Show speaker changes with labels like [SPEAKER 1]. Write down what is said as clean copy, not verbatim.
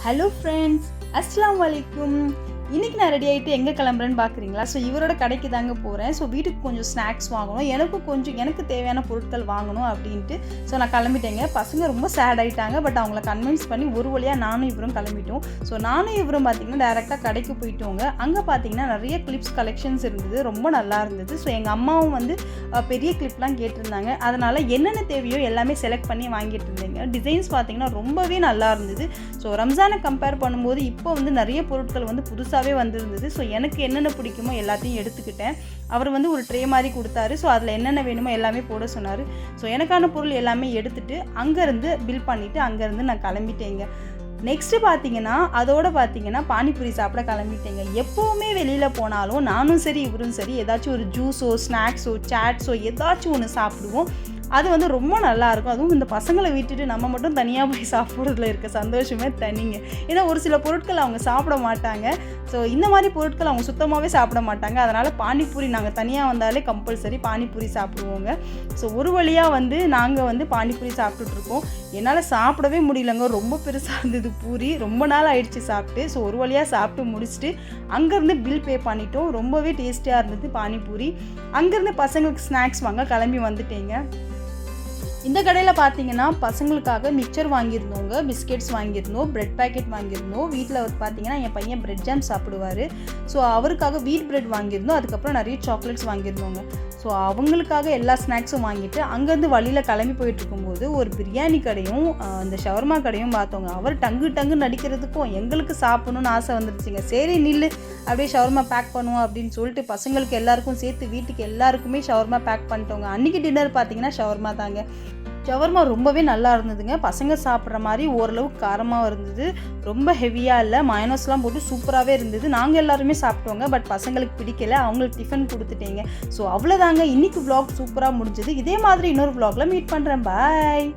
[SPEAKER 1] Hello friends, அஸ்ஸலாமு அலைக்கும். இன்றைக்கி நான் ரெடி ஆகிட்டு எங்கே கிளம்புறேன்னு பார்க்குறீங்களா? ஸோ இவரோட கடைக்கு தாங்க போகிறேன். ஸோ வீட்டுக்கு கொஞ்சம் ஸ்நாக்ஸ் வாங்கணும், எனக்கு தேவையான பொருட்கள் வாங்கணும் அப்படின்ட்டு ஸோ நான் கிளம்பிட்டேங்க. பசங்க ரொம்ப சேட் ஆகிட்டாங்க. பட் அவங்கள கன்வின்ஸ் பண்ணி ஒரு வழியாக நானும் இவரும் கிளம்பிட்டோம். ஸோ நானும் இவரும் பார்த்திங்கன்னா டேரெக்டாக கடைக்கு போயிட்டோங்க. அங்கே பார்த்திங்கன்னா நிறைய கிளிப்ஸ் கலெக்ஷன்ஸ் இருந்தது, ரொம்ப நல்லா இருந்தது. ஸோ எங்கள் அம்மாவும் வந்து பெரிய கிளிப்லாம் கேட்டிருந்தாங்க. அதனால் என்னென்ன தேவையோ எல்லாமே செலக்ட் பண்ணி வாங்கிட்டு இருந்தேங்க. டிசைன்ஸ் பார்த்திங்கன்னா ரொம்பவே நல்லா இருந்தது. ஸோ ரம்ஜானை கம்பேர் பண்ணும்போது இப்போ வந்து நிறைய பொருட்கள் வந்து புதுசாகவே வந்திருந்தது. ஸோ எனக்கு என்னென்ன பிடிக்குமோ எல்லாத்தையும் எடுத்துக்கிட்டேன். அவர் வந்து ஒரு ட்ரே மாதிரி கொடுத்தாரு. ஸோ அதில் என்னென்ன வேணுமோ எல்லாமே போட சொன்னார். ஸோ எனக்கான பொருள் எல்லாமே எடுத்துகிட்டு அங்கேருந்து பில் பண்ணிவிட்டு அங்கேருந்து நான் கிளம்பிட்டேங்க. நெக்ஸ்ட்டு பார்த்தீங்கன்னா பானிபூரி சாப்பிட கிளம்பிட்டேங்க. எப்போவுமே வெளியில் போனாலும் நானும் சரி இவரும் சரி ஏதாச்சும் ஒரு ஜூஸோ ஸ்நாக்ஸோ சாட்ஸோ ஏதாச்சும் ஒன்று சாப்பிடுவோம். அது வந்து ரொம்ப நல்லாயிருக்கும். அதுவும் இந்த பசங்களை விட்டுட்டு நம்ம மட்டும் தனியாக போய் சாப்பிட்றதுல இருக்க சந்தோஷமே தனிங்க. ஏன்னா ஒரு சில பொருட்கள் அவங்க சாப்பிட மாட்டாங்க. ஸோ இந்த மாதிரி பொருட்கள் அவங்க சுத்தமாகவே சாப்பிட மாட்டாங்க. அதனால் பானிபூரி நாங்கள் தனியாக வந்தாலே கம்பல்சரி பானிபூரி சாப்பிடுவோங்க. ஸோ ஒரு வழியாக வந்து நாங்கள் வந்து பானிபூரி சாப்பிட்டுட்ருக்கோம். என்னால் சாப்பிடவே முடியலங்க, ரொம்ப பெருசாக இருந்தது பூரி. ரொம்ப நாள் ஆயிடுச்சு சாப்பிட்டு. ஸோ ஒரு வழியாக சாப்பிட்டு முடிச்சுட்டு அங்கேருந்து பில் பே பண்ணிட்டோம். ரொம்பவே டேஸ்டியாக இருந்தது பானிபூரி. அங்கேருந்து பசங்களுக்கு ஸ்நாக்ஸ் வாங்க கிளம்பி வந்துட்டேங்க. இந்த கடையில் பார்த்தீங்கன்னா பசங்களுக்காக மிக்சர் வாங்கியிருந்தோங்க, பிஸ்கெட்ஸ் வாங்கியிருந்தோம், ப்ரெட் பேக்கெட் வாங்கியிருந்தோம். வீட்டில் பார்த்தீங்கன்னா என் பையன் ப்ரெட் ஜாம் சாப்பிடுவார். ஸோ அவருக்காக வீட் ப்ரெட் வாங்கியிருந்தோம். அதுக்கப்புறம் நிறைய சாக்லேட்ஸ் வாங்கியிருந்தோங்க. ஸோ அவங்களுக்காக எல்லா ஸ்நாக்ஸும் வாங்கிட்டு அங்கேருந்து வழியில் கிளம்பி போயிட்டுருக்கும்போது ஒரு பிரியாணி கடையும் இந்த ஷவர்மா கடையும் பார்த்தோங்க. அவர் டங்கு நடிக்கிறதுக்கும் எங்களுக்கு சாப்பிடணும்னு ஆசை வந்துருச்சுங்க. சரி நில்லு, அப்படியே ஷவர்மா பேக் பண்ணுவோம் அப்படின்னு சொல்லிட்டு பசங்களுக்கு எல்லாருக்கும் சேர்த்து வீட்டுக்கு எல்லாருக்குமே ஷவர்மா பேக் பண்ணிட்டோங்க. அன்றைக்கி டின்னர் பார்த்தீங்கன்னா ஷவர்மா தாங்க. ஷவர்மா ரொம்பவே நல்லா இருந்ததுங்க. பசங்க சாப்பிட்ற மாதிரி ஓரளவுக்கு காரமாக இருந்தது, ரொம்ப ஹெவியாக இல்லை. மயோனஸ்லாம் போட்டு சூப்பராகவே இருந்தது. நாங்கள் எல்லாருமே சாப்பிட்டோங்க. பட் பசங்களுக்கு பிடிக்கல, அவங்களுக்கு டிஃபன் கொடுத்துட்டேங்க. ஸோ அவ்வளோதாங்க, இன்றைக்கி vlog சூப்பராக முடிஞ்சது. இதே மாதிரி இன்னொரு vlogல மீட் பண்ணுறேன். பாய்.